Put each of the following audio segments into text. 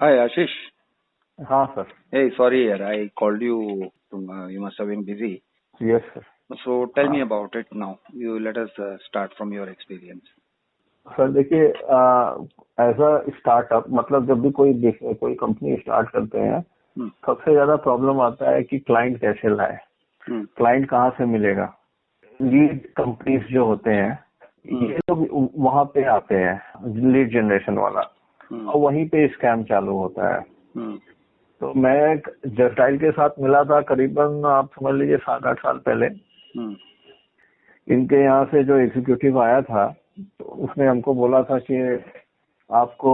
Hi, Ashish. हाँ sir. Hey, sorry, yaar, I called you. You must have been busy. Yes sir. So tell me हाँ about it now. You let us start from your experience. Sir देखिए, as a startup मतलब जब भी कोई company start करते हैं Hmm. सबसे ज्यादा प्रॉब्लम आता है कि क्लाइंट कैसे लाए, Hmm. क्लाइंट कहाँ से मिलेगा. लीड कंपनीज जो होते हैं ये लोग वहां पे आते हैं लीड जनरेशन वाला, Hmm. और वहीं पे स्कैम चालू होता है. Hmm. तो मैं जस्टाइल के साथ मिला था करीबन आप समझ लीजिए 7-8 साल पहले. Hmm. इनके यहाँ से जो एग्जीक्यूटिव आया था तो उसने हमको बोला था कि आपको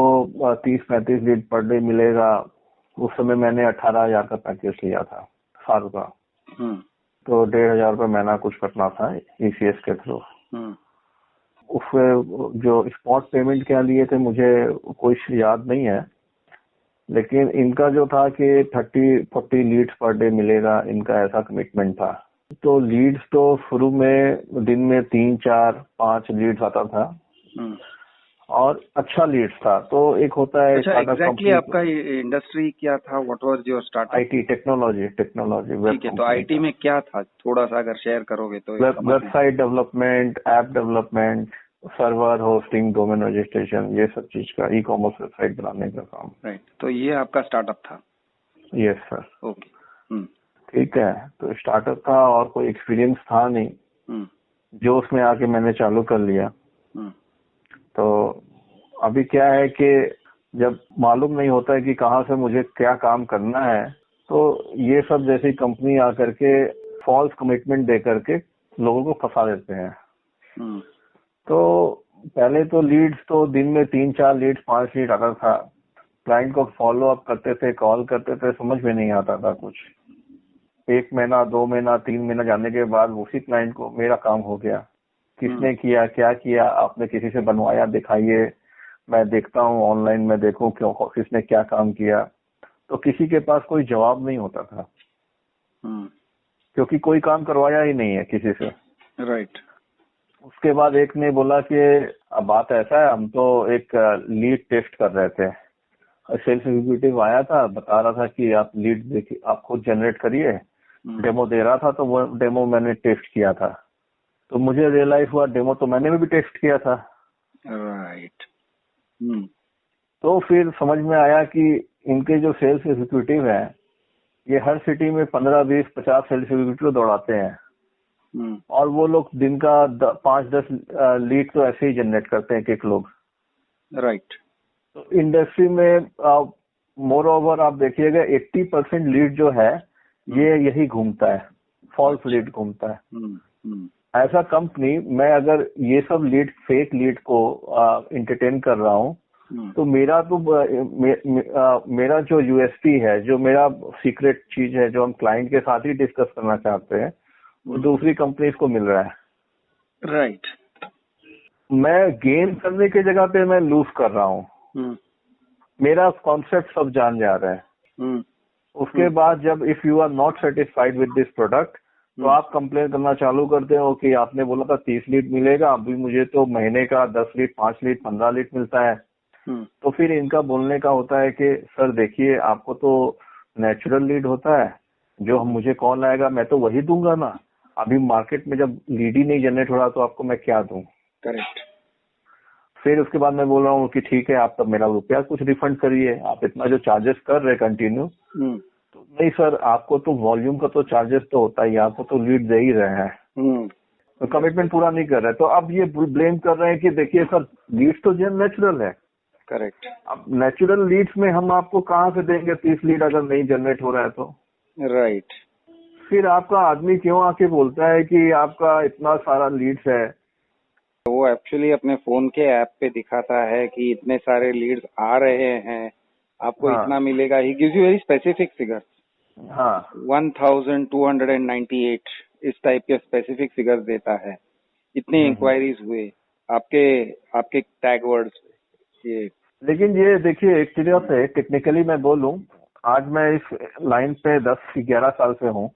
30-35 लीड पर डे मिलेगा. उस समय मैंने 18,000 का पैकेज लिया था साल का. Hmm. तो 1,500 रुपये महीना कुछ करना था ECS के थ्रू. Hmm. उसमें जो स्पॉट पेमेंट क्या लिए थे मुझे कुछ याद नहीं है, लेकिन इनका जो था कि 30-40 लीड्स पर डे मिलेगा, इनका ऐसा कमिटमेंट था. तो लीड्स तो शुरू में दिन में 3-4-5 लीड्स आता था. Hmm. और अच्छा लीड्स था. तो एक होता है अच्छा, एग्जैक्टली आपका इंडस्ट्री क्या था? What was your startup? IT technology. ठीक है, तो IT में क्या था, थोड़ा सा अगर शेयर करोगे तो website development, app development, server hosting, domain registration, ये सब चीज का ई-कॉमर्स वेबसाइट बनाने का काम. राइट, तो ये आपका स्टार्टअप था? Yes sir. ओके. ठीक है. तो स्टार्टअप था और कोई एक्सपीरियंस था नहीं, जो उसमें आके मैंने चालू कर लिया. तो अभी क्या है कि जब मालूम नहीं होता है कि कहाँ से मुझे क्या काम करना है, तो ये सब जैसी कंपनी आकर के फॉल्स कमिटमेंट दे करके लोगों को फंसा देते हैं. तो पहले तो लीड्स तो दिन में 3-4 लीड्स 5 लीड आता था. क्लाइंट को फॉलो अप करते थे, कॉल करते थे, समझ में नहीं आता था कुछ. 1 महीना 2 महीना 3 महीना जाने के बाद उसी क्लाइंट को मेरा काम हो गया. किसने किया, क्या किया, आपने किसी से बनवाया, दिखाइए, मैं देखता हूँ ऑनलाइन में, देखूं क्यों किसने क्या काम किया. तो किसी के पास कोई जवाब नहीं होता था, क्योंकि कोई काम करवाया ही नहीं है किसी से. राइट. उसके बाद एक ने बोला कि अब बात ऐसा है, हम तो एक लीड टेस्ट कर रहे थे. सेल्स एग्जीक्यूटिव आया था, बता रहा था कि आप लीड देखिए, आप खुद जनरेट करिए. डेमो दे रहा था, तो वो डेमो मैंने टेस्ट किया था. तो मुझे रियलाइज हुआ डेमो तो मैंने भी टेस्ट किया था. राइट. तो फिर समझ में आया कि इनके जो सेल्स एग्जीक्यूटिव है ये हर सिटी में 15-20-50 सेल्स एग्जीक्यूटिव दौड़ाते हैं, और वो लोग दिन का 5-10 लीड तो ऐसे ही जनरेट करते हैं एक लोग. राइट. तो इंडस्ट्री में मोर ओवर आप देखिएगा 80% लीड जो है ये यही घूमता है, फॉल्स लीड घूमता है. ऐसा कंपनी, मैं अगर ये सब लीड, फेक लीड को एंटरटेन कर रहा हूँ, तो मेरा जो USP है, जो मेरा सीक्रेट चीज है, जो हम क्लाइंट के साथ ही डिस्कस करना चाहते हैं, वो दूसरी कंपनीज को मिल रहा है. राइट. मैं गेन करने की जगह पे मैं लूज कर रहा हूँ. मेरा कॉन्सेप्ट सब जान जा रहे हैं. उसके बाद जब if you are not satisfied with this product, तो आप कंप्लेन करना चालू करते हो कि आपने बोला था 30 लीड मिलेगा, अभी मुझे तो महीने का 10 लीड, 5 लीड, 15 लीड मिलता है. तो फिर इनका बोलने का होता है कि सर देखिए, आपको तो नेचुरल लीड होता है, जो मुझे कॉल आएगा मैं तो वही दूंगा ना. अभी मार्केट में जब लीड ही नहीं जनरेट हो रहा तो आपको मैं क्या दूं. करेक्ट. फिर उसके बाद मैं बोल रहा हूँ कि ठीक है, आप तब मेरा रुपया कुछ रिफंड करिए, आप इतना जो चार्जेस कर रहे कंटिन्यू. तो नहीं सर, आपको तो वॉल्यूम का तो चार्जेस तो होता ही, आपको तो लीड दे ही रहे हैं, तो कमिटमेंट पूरा नहीं कर रहे. तो अब ये ब्लेम कर रहे हैं कि देखिए सर, लीड्स तो नेचुरल है. करेक्ट. अब नेचुरल लीड्स में हम आपको कहाँ से देंगे 30 लीड अगर नहीं जनरेट हो रहा है तो. राइट. फिर आपका आदमी क्यों आके बोलता है कि आपका इतना सारा लीड्स है. वो एक्चुअली अपने फोन के ऐप पे दिखाता है कि इतने सारे लीड्स आ रहे हैं, आपको इतना मिलेगा. He gives you very specific figure. 1298 इस टाइप के स्पेसिफिक फिगर्स देता है. इतने इंक्वायरीज हुए आपके टैग वर्ड्स ये. लेकिन ये देखिए, एक तरह से टेक्निकली मैं बोलूं, आज मैं इस लाइन पे 10-11 साल से हूँ.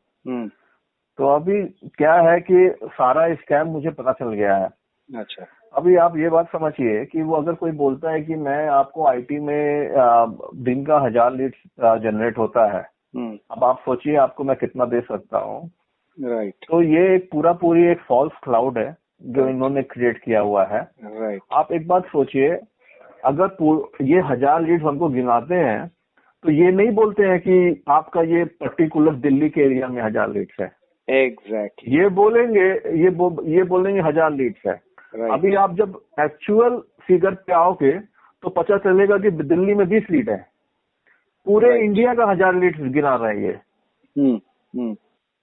तो अभी क्या है कि सारा स्कैम मुझे पता चल गया है. अच्छा. अभी आप ये बात समझिए कि वो अगर कोई बोलता है कि मैं आपको आईटी में दिन का 1000 लीड जनरेट होता है, अब आप सोचिए आपको मैं कितना दे सकता हूँ। राइट। तो ये एक पूरी एक फॉल्स क्लाउड है जो इन्होंने क्रिएट किया हुआ है। राइट। आप एक बात सोचिए, अगर ये 1000 लीड हमको गिनाते हैं तो ये नहीं बोलते हैं कि आपका ये पर्टिकुलर दिल्ली के एरिया में 1000 लीड्स है। एग्जैक्टली। ये बोलेंगे, ये बोलेंगे 1000 लीड्स है। अभी आप जब एक्चुअल फिगर पे आओगे तो पता चलेगा कि दिल्ली में 20 लीड है, पूरे इंडिया का 1000 लीड्स गिना रहे हैं ये।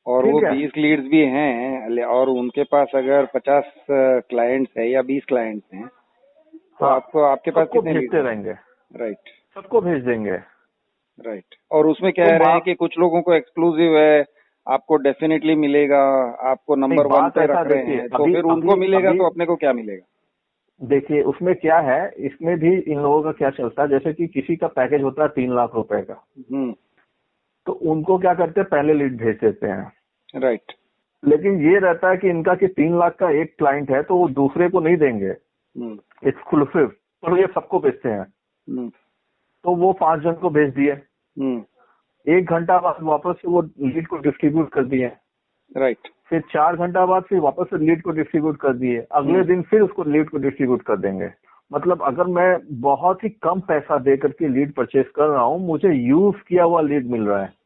और वो 20 लीड्स भी हैं और उनके पास अगर 50 क्लाइंट्स है या 20 क्लाइंट्स हैं तो आपको आपके पास कितने भेजते रहेंगे? राइट। सबको भेज देंगे। राइट। और उसमें कह रहे हैं कि कुछ लोगों को एक्सक्लूसिव है, आपको डेफिनेटली मिलेगा, आपको नंबर 1 पे रख रहे हैं, तो फिर उनको मिलेगा तो अपने को क्या मिलेगा? देखिए उसमें क्या है, इसमें भी इन लोगों का क्या चलता है, जैसे कि किसी का पैकेज होता है 3 लाख रुपए का, तो उनको क्या करते हैं, पहले लीड भेज देते हैं। राइट। लेकिन ये रहता है कि इनका कि 3 लाख का एक क्लाइंट है तो वो दूसरे को नहीं देंगे एक्सक्लूसिव, तो ये सबको भेजते हैं। तो वो 5 जन को भेज दिए, 1 घंटा बाद वापस से वो लीड को डिस्ट्रीब्यूट कर दिए। राइट। फिर 4 घंटा बाद फिर वापस से लीड को डिस्ट्रीब्यूट कर दिए, अगले दिन फिर उसको लीड को डिस्ट्रीब्यूट कर देंगे। मतलब अगर मैं बहुत ही कम पैसा दे करके लीड परचेज कर रहा हूँ, मुझे यूज किया हुआ लीड मिल रहा है।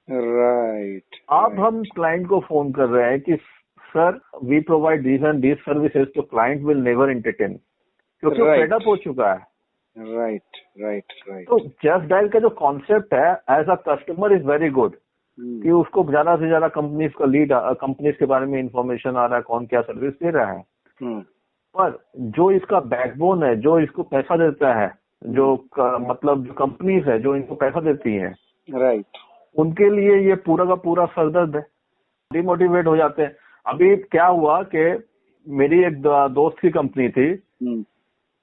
राइट। अब हम क्लाइंट को फोन कर रहे हैं कि sir we provide these and these services, तो क्लाइंट विल नेवर एंटरटेन, क्योंकि वो फेड अप हो चुका है। राइट। राइट। राइट। तो जस्ट डायल का जो कॉन्सेप्ट है as a customer is very good, कि उसको ज्यादा से ज्यादा कंपनीज का लीड, कंपनीज के बारे में इंफॉर्मेशन आ रहा है, कौन क्या सर्विस दे रहा है। पर जो इसका बैकबोन है, जो इसको पैसा देता है, जो मतलब जो कंपनीज है जो इनको पैसा देती है, राइट, उनके लिए ये पूरा का पूरा सरदर्द है, डिमोटिवेट हो जाते हैं। अभी क्या हुआ कि मेरी एक दोस्त की कंपनी थी,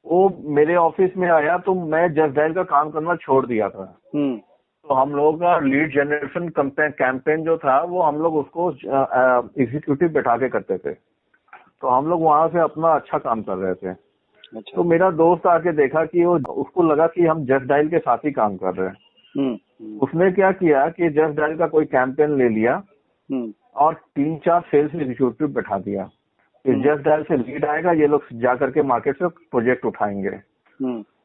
वो मेरे ऑफिस में आया तो मैं जस्ट डायल का काम करना छोड़ दिया था। तो हम लोगों का लीड जनरेशन कैंपेन जो था वो हम लोग उसको एग्जीक्यूटिव बैठा के करते थे, तो हम लोग वहां से अपना अच्छा काम कर रहे थे। अच्छा। तो मेरा दोस्त आके देखा कि वो, उसको लगा कि हम जस्ट डायल के साथ ही काम कर रहे हैं। उसने क्या किया कि जस्ट डायल का कोई कैंपेन ले लिया और 3-4 सेल्स एग्जीक्यूटिव बैठा दिया। जस्ट डायल से लीड आएगा, ये लोग जा करके मार्केट से प्रोजेक्ट उठाएंगे।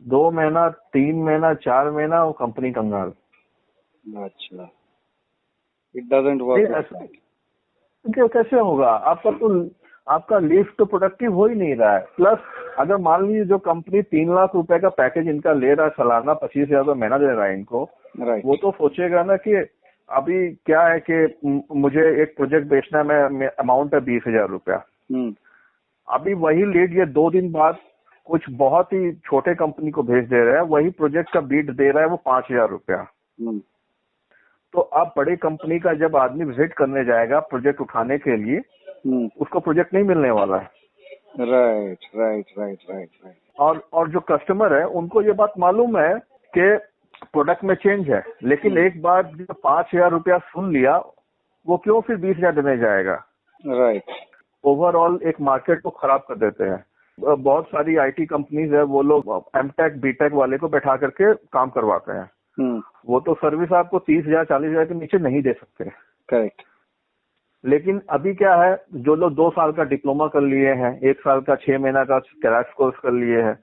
2 महीना, 3 महीना, 4 महीना वो कंपनी कंगाल। अच्छा, इट डजंट वर्क। कैसे होगा? आपका लीड तो प्रोडक्टिव हो ही नहीं रहा है। प्लस अगर मान लीजिए जो कंपनी 3 लाख रुपए का पैकेज इनका ले रहा है, सालाना 25,000 रुपए महीना दे रहा है इनको, वो तो सोचेगा ना कि अभी क्या है कि मुझे एक प्रोजेक्ट बेचना है, अमाउंट है 20,000 रुपया। अभी वही लीड ये 2 दिन बाद कुछ बहुत ही छोटे कंपनी को भेज दे रहा है, वही प्रोजेक्ट का बीट दे रहा है वो 5,000 रुपया। तो अब बड़ी कंपनी का जब आदमी विजिट करने जाएगा प्रोजेक्ट उठाने के लिए, उसको प्रोजेक्ट नहीं मिलने वाला है। Right, right, right, right, right. और जो कस्टमर है उनको ये बात मालूम है कि प्रोडक्ट में चेंज है, लेकिन एक बार जो 5,000 रुपया सुन लिया, वो क्यों फिर 20,000 देने जाएगा? राइट। ओवरऑल एक मार्केट को खराब कर देते हैं। बहुत सारी आईटी कंपनीज है, वो लोग एमटेक बीटेक वाले को बैठा करके काम करवाते हैं। वो तो सर्विस आपको 30,000 40,000 के नीचे नहीं दे सकते। करेक्ट। लेकिन अभी क्या है, जो लोग 2 साल का डिप्लोमा कर लिए हैं, 1 साल का 6 महीना का क्रैश कोर्स कर लिए हैं,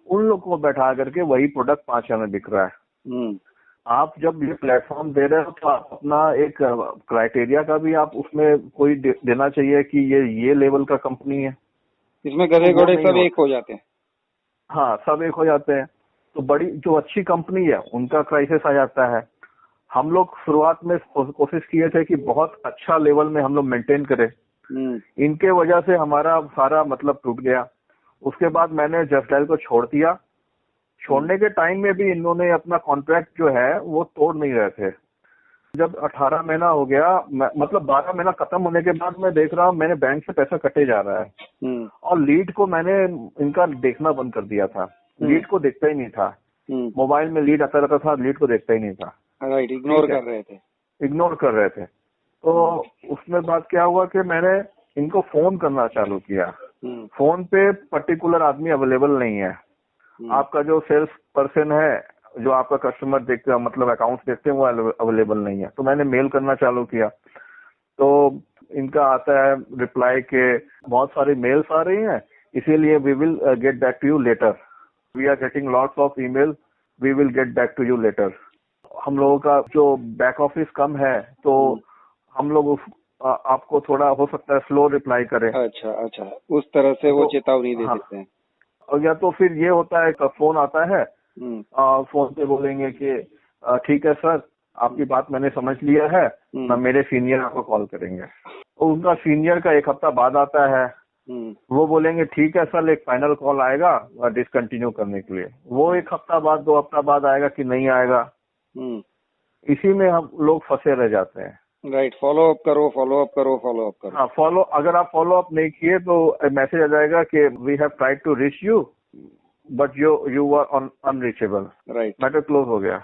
उन लोग को बैठा करके वही प्रोडक्ट 5,000 में बिक रहा है। आप जब ये प्लेटफॉर्म दे रहे हो तो आप अपना एक क्राइटेरिया का भी आप उसमें कोई देना चाहिए कि ये लेवल का कंपनी है। इसमें गधे घोड़े सब एक हो जाते हैं। हाँ, सब एक हो जाते हैं। तो बड़ी जो अच्छी कंपनी है उनका क्राइसिस आ जाता है। हम लोग शुरुआत में कोशिश किए थे कि बहुत अच्छा लेवल में हम लोग मेंटेन करें, इनके वजह से हमारा सारा मतलब टूट गया। उसके बाद मैंने जस्ट डायल को छोड़ दिया। छोड़ने के टाइम में भी इन्होंने अपना कॉन्ट्रैक्ट जो है वो तोड़ नहीं रहे थे। जब 18 महीना हो गया, मतलब 12 महीना खत्म होने के बाद मैं देख रहा हूँ मेरे बैंक से पैसा कटे जा रहा है, और लीड को मैंने इनका देखना बंद कर दिया था। लीड को देखता ही नहीं था, मोबाइल में लीड आता रहता था, लीड को देखता ही नहीं था। राइट, इग्नोर कर रहे थे। तो उसमें बात क्या हुआ कि मैंने इनको फोन करना चालू किया फोन पे पर्टिकुलर आदमी अवेलेबल नहीं है। आपका जो सेल्स पर्सन है, जो आपका कस्टमर देखते हैं, मतलब अकाउंट्स देखते हैं, वो अवेलेबल नहीं है। तो मैंने मेल करना चालू किया, तो इनका आता है रिप्लाई के बहुत सारे मेल्स आ रही हैं, इसीलिए we will get back to you later, we are getting lots of email, we will get back to you later. हम लोगों का जो बैक ऑफिस कम है, तो हम लोग आपको थोड़ा हो सकता है स्लो रिप्लाई करें। अच्छा अच्छा, उस तरह से वो चेतावनी दे हाँ, देते हैं। और या तो फिर ये होता है, फोन आता है, फोन पे बोलेंगे कि ठीक है सर, आपकी बात मैंने समझ लिया है, ना मेरे सीनियर आपको कॉल करेंगे। तो उनका सीनियर का एक हफ्ता बाद आता है, वो बोलेंगे ठीक है सर, एक फाइनल कॉल आएगा डिसकंटिन्यू करने के लिए। वो एक हफ्ता बाद, 2 हफ्ता बाद आएगा कि नहीं आएगा। इसी में हम लोग फंसे रह जाते हैं। राइट, फॉलो अप करो, फॉलो अप करो, फॉलो अप करो। हाँ, अगर आप फॉलो अप नहीं किए तो मैसेज आ जाएगा कि we have tried to reach you but you are unreachable. Right, matter close हो गया।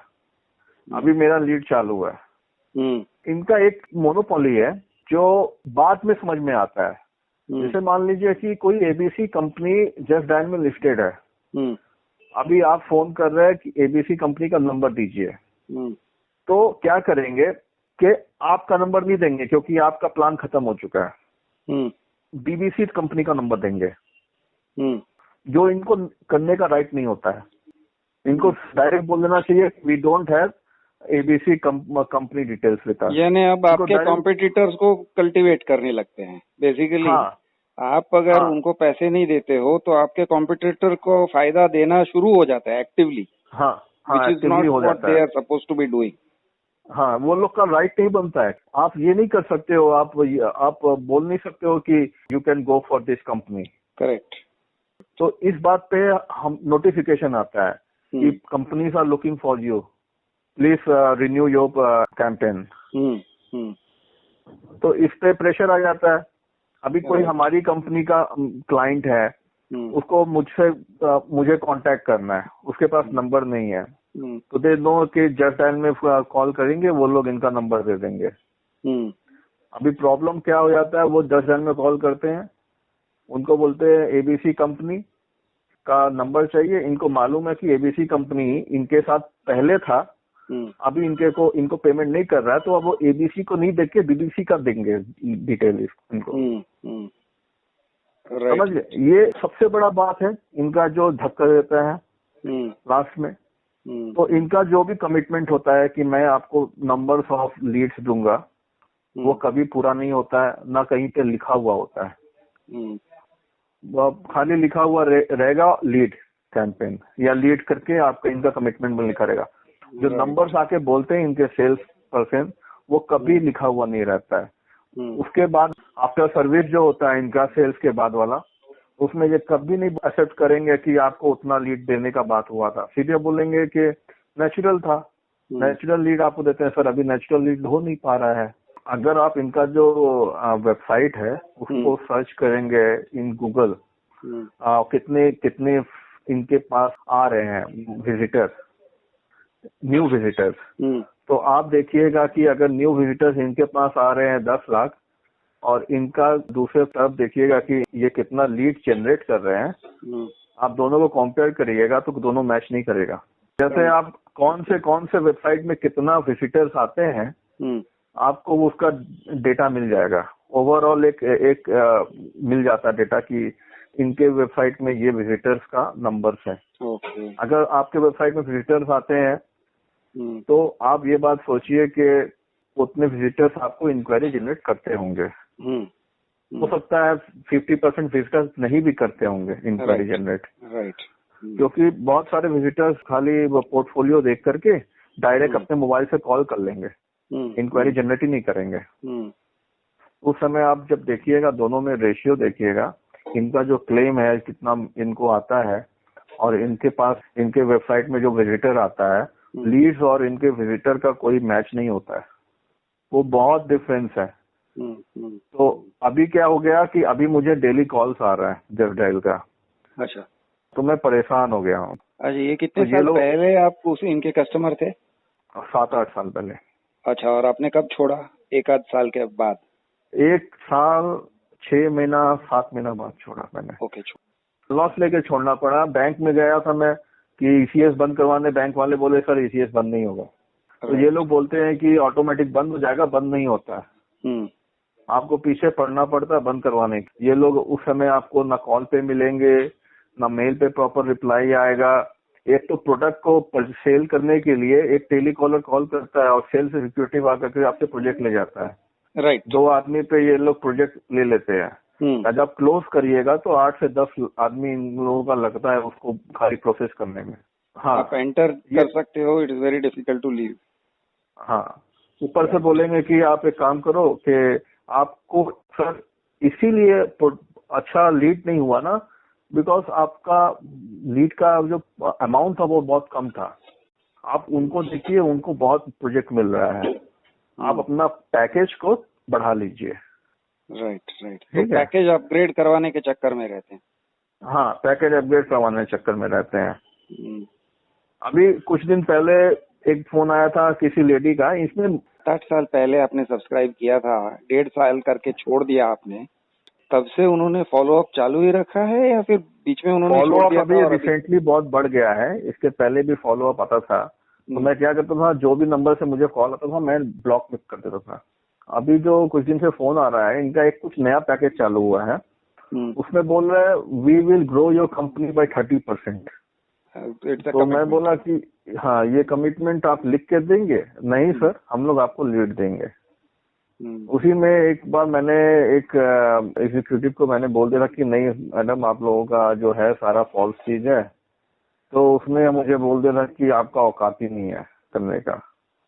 अभी मेरा लीड चालू है। इनका एक मोनोपोली है जो बाद में समझ में आता है। जैसे मान लीजिए कि कोई एबीसी कंपनी जस्ट डायल में लिस्टेड है, अभी आप फोन कर रहे हैं कि एबीसी कंपनी का नंबर दीजिए, तो क्या करेंगे कि आपका नंबर नहीं देंगे क्योंकि आपका प्लान खत्म हो चुका है। बीबीसी कंपनी का नंबर देंगे, जो इनको करने का राइट नहीं होता है। इनको डायरेक्ट बोल देना चाहिए we don't have ABC company details with us. यानी अब आपके कॉम्पिटिटर्स को कल्टीवेट करने लगते हैं बेसिकली। हाँ, आप अगर उनको पैसे नहीं देते हो तो आपके कॉम्पिटिटर को फायदा देना शुरू हो जाता है एक्टिवली। हाँ, which is not what they are supposed to be doing. हाँ, वो लोग का राइट नहीं बनता है। आप ये नहीं कर सकते हो, आप बोल नहीं सकते हो कि you can go for this company. Correct. तो इस बात पे हम नोटिफिकेशन आता है कि companies are looking for you, please renew your campaign. तो इस पे प्रेशर आ जाता है। अभी कोई हमारी कंपनी का क्लाइंट है, उसको मुझे कांटेक्ट करना है, उसके पास नंबर नहीं है, तो दे नो कि जस्ट डायल में कॉल करेंगे, वो लोग इनका नंबर दे देंगे। अभी प्रॉब्लम क्या हो जाता है, वो जस्ट डायल में कॉल करते हैं, उनको बोलते हैं एबीसी कंपनी का नंबर चाहिए। इनको मालूम है कि एबीसी कंपनी इनके साथ पहले था, अभी इनको पेमेंट नहीं कर रहा है, तो अब वो एबीसी को नहीं देख के बीबीसी का देंगे डिटेल इनको। समझ गए? ये सबसे बड़ा बात है इनका, जो धक्का देता है लास्ट में। तो इनका जो भी कमिटमेंट होता है कि मैं आपको नंबर्स ऑफ लीड्स दूंगा, वो कभी पूरा नहीं होता है, ना कहीं पे लिखा हुआ होता है। खाली लिखा हुआ रहेगा लीड कैंपेन, या लीड करके आपका इनका कमिटमेंट में लिखा रहेगा। जो नंबर्स आके बोलते हैं इनके सेल्स पर्सन, वो कभी लिखा हुआ नहीं रहता है। उसके बाद आफ्टर सर्विस जो होता है इनका सेल्स के बाद वाला, उसमें ये कभी नहीं एक्सेप्ट करेंगे कि आपको उतना लीड देने का बात हुआ था। सीधे बोलेंगे कि नेचुरल था, नेचुरल लीड आपको देते हैं। सर, अभी नेचुरल लीड हो नहीं पा रहा है। अगर आप इनका जो वेबसाइट है उसको सर्च करेंगे इन गूगल, कितने इनके पास आ रहे हैं विजिटर्स, न्यू विजिटर्स, तो आप देखिएगा कि अगर न्यू विजिटर्स इनके पास आ रहे हैं 10 लाख, और इनका दूसरे तरफ देखिएगा कि ये कितना लीड जनरेट कर रहे हैं, आप दोनों को कंपेयर करिएगा तो दोनों मैच नहीं करेगा। जैसे आप कौन से वेबसाइट में कितना विजिटर्स आते हैं, आपको उसका डेटा मिल जाएगा। ओवरऑल एक मिल जाता है डेटा कि इनके वेबसाइट में ये विजिटर्स का नंबर्स है। अगर आपके वेबसाइट में विजिटर्स आते हैं तो आप ये बात सोचिए कि उतने विजिटर्स आपको इंक्वायरी जनरेट करते होंगे। हो सकता है 50% विजिटर्स नहीं भी करते होंगे इंक्वायरी जनरेट। राइट। क्योंकि बहुत सारे विजिटर्स खाली वो पोर्टफोलियो देख करके डायरेक्ट अपने मोबाइल से कॉल कर लेंगे, इंक्वायरी जनरेट ही नहीं करेंगे। उस समय आप जब देखिएगा, दोनों में रेशियो देखिएगा, इनका जो क्लेम है कितना इनको आता है, और इनके पास इनके वेबसाइट में जो विजिटर आता है, लीड्स और इनके विजिटर का कोई मैच नहीं होता है, वो बहुत डिफरेंस है। तो अभी क्या हो गया कि अभी मुझे डेली कॉल्स आ रहा है जस्ट डायल का। अच्छा। तो मैं परेशान हो गया हूँ। अच्छा, ये कितने साल पहले आप इनके कस्टमर थे? 7-8 साल पहले। अच्छा, और आपने कब छोड़ा? 1 आध साल के बाद? 1 साल 6 महीना 7 महीना बाद छोड़ा मैंने। ओके, लॉस लेके छोड़ना पड़ा। बैंक में गया था मैं कि ईसीएस बंद करवाने, बैंक वाले बोले सर ईसीएस बंद नहीं होगा। तो ये लोग बोलते हैं कि ऑटोमेटिक बंद हो जाएगा, बंद नहीं होता है, आपको पीछे पड़ना पड़ता है बंद करवाने के। ये लोग उस समय आपको ना कॉल पे मिलेंगे, ना मेल पे प्रॉपर रिप्लाई आएगा। एक तो प्रोडक्ट को सेल करने के लिए एक टेलीकॉलर कॉल करता है और सेल्स एग्जीक्यूटिव आकर के आपसे प्रोजेक्ट ले जाता है। राइट। 2 आदमी पे ये लोग प्रोजेक्ट ले लेते हैं। जब क्लोज करिएगा तो 8 से 10 आदमी इन लोगों का लगता है उसको खाली प्रोसेस करने में। हाँ, आप एंटर कर सकते हो, it is very difficult to leave. हाँ, ऊपर से बोलेंगे कि आप एक काम करो कि आपको सर इसीलिए अच्छा लीड नहीं हुआ ना, बिकॉज आपका लीड का जो अमाउंट था वो बहुत कम था। आप उनको देखिए, उनको बहुत प्रोजेक्ट मिल रहा है, आप अपना पैकेज को बढ़ा लीजिए। राइट। तो पैकेज अपग्रेड करवाने के चक्कर में रहते हैं। हाँ, पैकेज अपग्रेड करवाने के चक्कर में रहते हैं। अभी कुछ दिन पहले एक फोन आया था किसी लेडी का, इसमें 8 साल पहले आपने सब्सक्राइब किया था, 1.5 साल करके छोड़ दिया आपने, तब से उन्होंने फॉलो अप चालू ही रखा है या फिर बीच में उन्होंने फॉलो छोड़ अप दिया? अभी रिसेंटली बहुत बढ़ गया है, इसके पहले भी फॉलो अप आता था। तो मैं क्या करता था, जो भी नंबर से मुझे कॉल आता था मैं ब्लॉक में कर देता था। अभी जो कुछ दिन से फोन आ रहा है, इनका एक कुछ नया पैकेज चालू हुआ है, उसमें बोल रहा है we will grow your company by 30%। तो मैं बोला कि हाँ, ये कमिटमेंट आप लिख के देंगे? नहीं सर, हम लोग आपको लीड देंगे। उसी में एक बार मैंने एक एग्जीक्यूटिव को मैंने बोल दिया कि नहीं मैडम, आप लोगों का जो है सारा फॉल्स चीज है। तो उसने मुझे बोल दिया कि आपका औकात ही नहीं है करने का।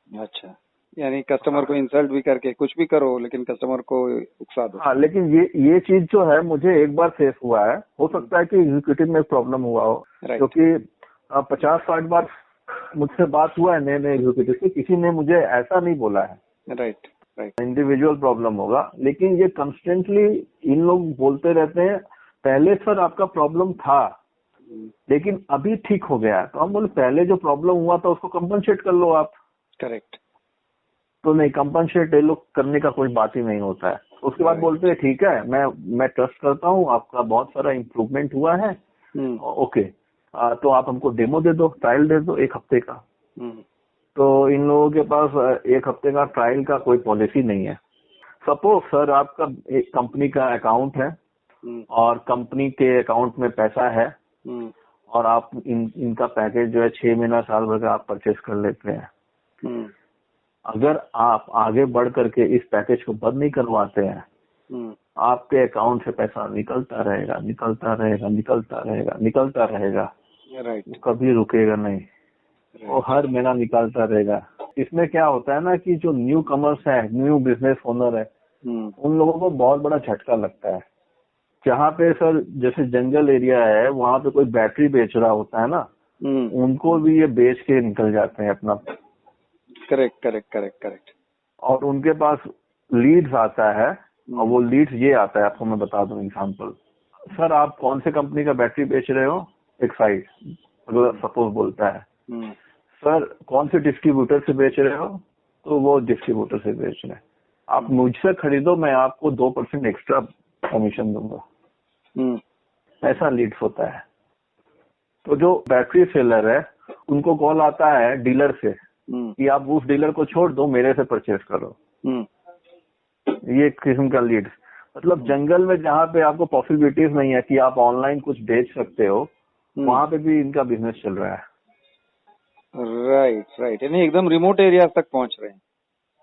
अच्छा, यानी कस्टमर को इंसल्ट भी करके कुछ भी करो लेकिन कस्टमर को उकसा दो। हाँ, लेकिन ये चीज जो है मुझे एक बार फेस हुआ है। हो सकता है कि एग्जीक्यूटिव में प्रॉब्लम हुआ हो, क्योंकि 50-60 बार मुझसे बात हुआ है नए एग्जीक्यूटिव से, किसी ने मुझे ऐसा नहीं बोला है। राइट। इंडिविजुअल प्रॉब्लम होगा, लेकिन ये कंस्टेंटली इन लोग बोलते रहते हैं पहले सर आपका प्रॉब्लम था लेकिन अभी ठीक हो गया। तो हम बोले पहले जो प्रॉब्लम हुआ था उसको कंपनसेट कर लो आप। करेक्ट। तो नहीं, कंपनसेट ये लोग करने का कोई बात ही नहीं होता है। उसके बाद बोलते हैं ठीक है, मैं ट्रस्ट करता हूँ, आपका बहुत सारा इम्प्रूवमेंट हुआ है, ओके, तो आप हमको डेमो दे दो, ट्रायल दे दो 1 हफ्ते का। तो इन लोगों के पास 1 हफ्ते का ट्रायल का कोई पॉलिसी नहीं है। सपोज सर आपका एक कंपनी का अकाउंट है और कंपनी के अकाउंट में पैसा है और आप इनका पैकेज जो है 6 महीना साल भर का आप परचेस कर लेते हैं। अगर आप आगे बढ़ करके इस पैकेज को बंद नहीं करवाते हैं, आपके अकाउंट से पैसा निकलता रहेगा, निकलता रहेगा, निकलता रहेगा, निकलता रहेगा। राइट। कभी रुकेगा नहीं, वो हर महीना निकालता रहेगा। इसमें क्या होता है ना कि जो न्यू कमर्स है, न्यू बिजनेस ओनर है, उन लोगों को बहुत बड़ा झटका लगता है। जहाँ पे सर जैसे जंगल एरिया है, वहाँ पे कोई बैटरी बेच रहा होता है ना, उनको भी ये बेच के निकल जाते हैं अपना। करेक्ट। और उनके पास लीड्स आता है और वो लीड्स ये आता है, आपको मैं बता दूं एग्जांपल। सर आप कौन से कंपनी का बैटरी बेच रहे हो? एक्साइड अगर सपोज बोलता है। सर कौन से डिस्ट्रीब्यूटर से बेच रहे हो? तो वो डिस्ट्रीब्यूटर से बेच रहे हैं। आप मुझसे खरीदो, मैं आपको 2% एक्स्ट्रा कमीशन दूंगा। ऐसा लीड्स होता है। तो जो बैटरी सेलर है उनको कॉल आता है डीलर से कि आप उस डीलर को छोड़ दो, मेरे से परचेस करो। ये एक किस्म का लीड्स। मतलब जंगल में जहाँ पे आपको पॉसिबिलिटीज नहीं है कि आप ऑनलाइन कुछ बेच सकते हो, वहाँ पे भी इनका बिजनेस चल रहा है। राइट। यानी एकदम रिमोट एरिया तक पहुँच रहे हैं।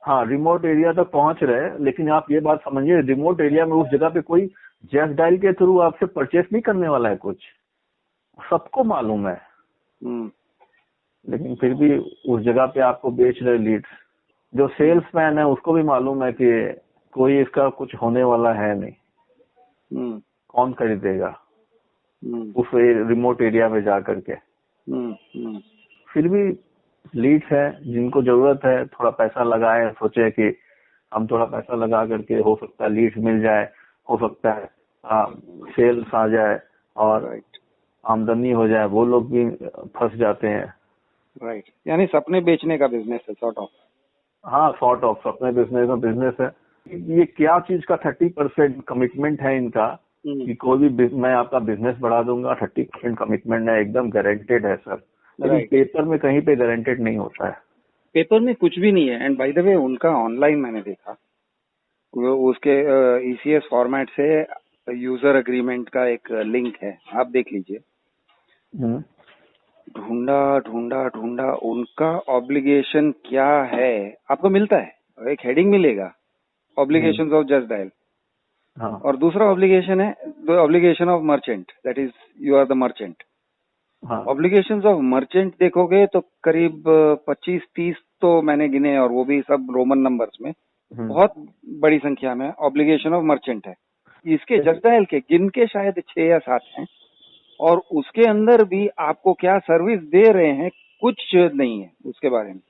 हाँ, रिमोट एरिया तक पहुँच रहे हैं, लेकिन आप ये बात समझिए, रिमोट एरिया में उस जगह पे कोई जस्ट डायल के थ्रू आपसे परचेस नहीं करने वाला है कुछ, सबको मालूम है। लेकिन फिर भी उस जगह पे आपको बेच रहे लीड्स। जो सेल्समैन है उसको भी मालूम है कि कोई इसका कुछ होने वाला है नहीं, कौन खरीदेगा उस रिमोट एरिया में जा करके। फिर भी लीड्स है, जिनको जरूरत है थोड़ा पैसा लगाए, सोचे कि हम थोड़ा पैसा लगा करके हो सकता है लीड्स मिल जाए, हो सकता है सेल्स आ जाए और आमदनी हो जाए, वो लोग भी फंस जाते हैं। यानी सपने बेचने का बिजनेस है, सॉर्ट ऑफ। हाँ, सॉर्ट ऑफ सपने बेचने का बिजनेस है। ये क्या चीज का 30% कमिटमेंट है इनका कि कोई भी मैं आपका बिजनेस बढ़ा दूंगा, 30% कमिटमेंट है, एकदम गारंटेड है सर। लेकिन पेपर में कहीं पे गारंटेड नहीं होता है, पेपर में कुछ भी नहीं है। एंड बाय द वे उनका ऑनलाइन मैंने देखा, वो उसके ECS फॉर्मेट से यूजर एग्रीमेंट का एक लिंक है, आप देख लीजिए। ढूंढा ढूंढा ढूंढा, उनका ऑब्लिगेशन क्या है आपको मिलता है, एक हेडिंग मिलेगा, ऑब्लिगेशंस ऑफ जस्ट डायल। और दूसरा ऑब्लिगेशन है the obligation of merchant, that is you are the merchant. Obligations of merchant देखोगे तो करीब 25-30 तो मैंने गिने, और वो भी सब रोमन नंबर्स में, बहुत बड़ी संख्या में ऑब्लिगेशन ऑफ मर्चेंट है। इसके जस्ट डायल के गिन के शायद 6 या 7 हैं, और उसके अंदर भी आपको क्या सर्विस दे रहे हैं कुछ नहीं है उसके बारे में।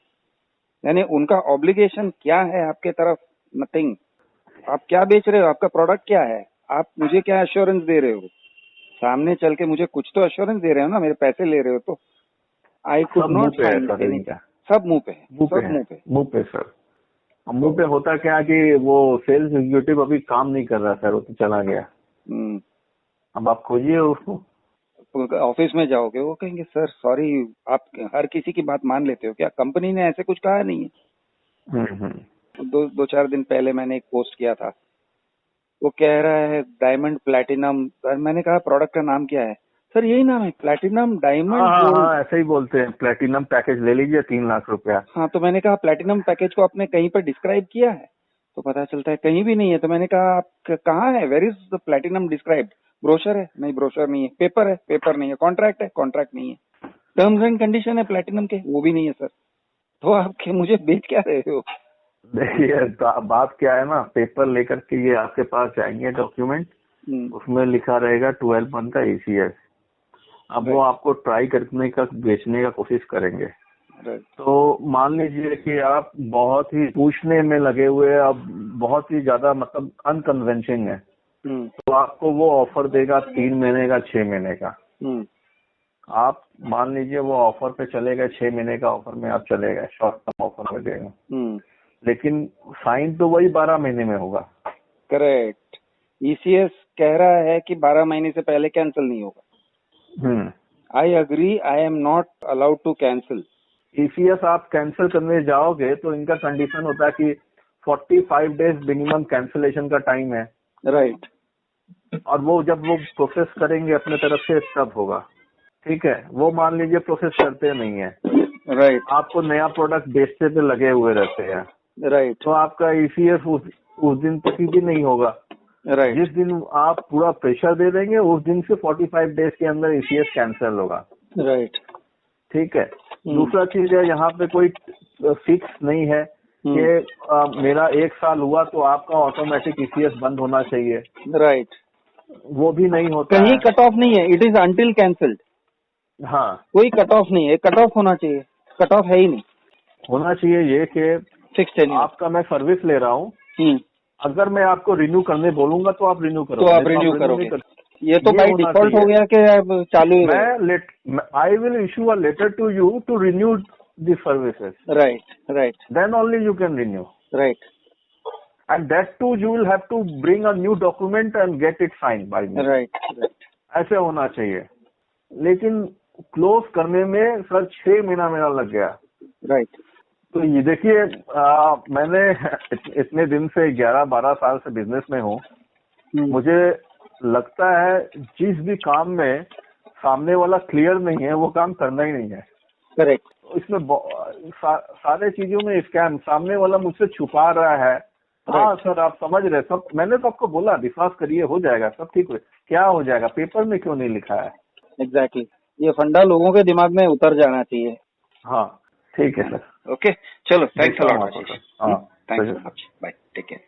यानी उनका ऑब्लिगेशन क्या है आपके तरफ, नथिंग। आप क्या बेच रहे हो, आपका प्रोडक्ट क्या है, आप मुझे क्या एश्योरेंस दे रहे हो, सामने चल के मुझे कुछ तो एश्योरेंस दे रहे हो ना, मेरे पैसे ले रहे हो तो। I could not find anything. सब मुंह पे है, मुंह पे सर। मुंह पे होता क्या कि वो सेल्स एग्जीक्यूटिव अभी काम नहीं कर रहा सर, वो तो चला गया। अब आप खोजिए उसको, ऑफिस में जाओगे वो कहेंगे सर सॉरी, आप हर किसी की बात मान लेते हो क्या, कंपनी ने ऐसे कुछ कहा नहीं है। 2-4 दिन पहले मैंने एक पोस्ट किया था, वो कह रहा है डायमंड प्लैटिनम, मैंने कहा प्रोडक्ट का नाम क्या है, सर यही नाम है प्लैटिनम डायमंड गोल्ड। ऐसे ही बोलते हैं, प्लैटिनम पैकेज ले लीजिए 3 लाख रुपया। हाँ, तो मैंने कहा प्लैटिनम पैकेज को आपने कहीं पर डिस्क्राइब किया है, तो पता चलता है कहीं भी नहीं है। तो मैंने कहा आप कहाँ है, where is the platinum described, brochure है, नहीं ब्रोशर नहीं है, पेपर है, पेपर नहीं है, कॉन्ट्रैक्ट है, कॉन्ट्रैक्ट नहीं है, टर्म्स एंड कंडीशन है प्लैटिनम के, वो भी नहीं है सर। तो आप मुझे बेच क्या रहे हो। देखिए बात क्या है ना, पेपर लेकर के ये आपके पास जाएंगे डॉक्यूमेंट, उसमें लिखा रहेगा 12 मंथ का ECS। अब वो आपको ट्राई करने का, बेचने का कोशिश करेंगे। तो मान लीजिए कि आप बहुत ही पूछने में लगे हुए, अब बहुत ही ज्यादा मतलब अनकन्वेंशिंग है, तो आपको वो ऑफर देगा 3 महीने का, 6 महीने का। आप मान लीजिए वो ऑफर पे चले गए, 6 महीने का ऑफर में आप चले गए, शॉर्ट टर्म ऑफर में देगा, लेकिन साइन तो वही 12 महीने में होगा। करेक्ट। ECS कह रहा है कि 12 महीने से पहले कैंसिल नहीं होगा। I agree, I am not allowed to cancel. ECS आप कैंसिल करने जाओगे तो इनका कंडीशन होता है कि 45 डेज मिनिमम कैंसिलेशन का टाइम है। राइट। और वो जब वो प्रोसेस करेंगे अपने तरफ से तब होगा, ठीक है। वो मान लीजिए प्रोसेस करते नहीं है, राइट, आपको नया प्रोडक्ट बेचते पे लगे हुए रहते हैं, राइट, तो आपका ECS उस दिन तक भी नहीं होगा। राइट। जिस दिन आप पूरा प्रेशर दे देंगे उस दिन से 45 डेज के अंदर ECS कैंसिल होगा। राइट, ठीक है। दूसरा चीज है, यहाँ पे कोई फिक्स नहीं है कि मेरा 1 साल हुआ तो आपका ऑटोमेटिक ECS बंद होना चाहिए। राइट। वो भी नहीं होता, कहीं कट ऑफ नहीं है, इट इज अंटिल कैंसल्ड। हाँ, कोई कट ऑफ नहीं है, कट ऑफ होना चाहिए, कट ऑफ है ही नहीं। होना चाहिए ये कि फिक्स है। आपका मैं सर्विस ले रहा हूँ, अगर मैं आपको रिन्यू करने बोलूंगा तो आप रिन्यू करोगे, तो आप रिन्यू करोगे। ये तो बाय डिफॉल्ट हो गया कि अब चालू ही मैं I will issue a letter to you to renew the services. Right, right. Then only you can renew. Right. And that too you will have to bring a new document and get it sign by me. Right, right. ऐसे होना चाहिए। लेकिन close करने में sir 6 महीना मेरा लग गया। राइट। तो ये देखिए, मैंने इतने दिन से 11-12 साल से बिजनेस में हूँ, मुझे लगता है जिस भी काम में सामने वाला क्लियर नहीं है वो काम करना ही नहीं है। करेक्ट। इसमें सारे चीजों में स्कैम, सामने वाला मुझसे छुपा रहा है। हाँ सर आप समझ रहे, सब मैंने तो आपको बोला विश्वास करिए हो जाएगा, सब ठीक हो। क्या हो जाएगा, पेपर में क्यों नहीं लिखा है। एग्जैक्टली, ये फंडा लोगों के दिमाग में उतर जाना चाहिए। हाँ ठीक है सर। ओके, चलो, थैंक्स अ लॉट। हाँ, thanks so much, bye, take care.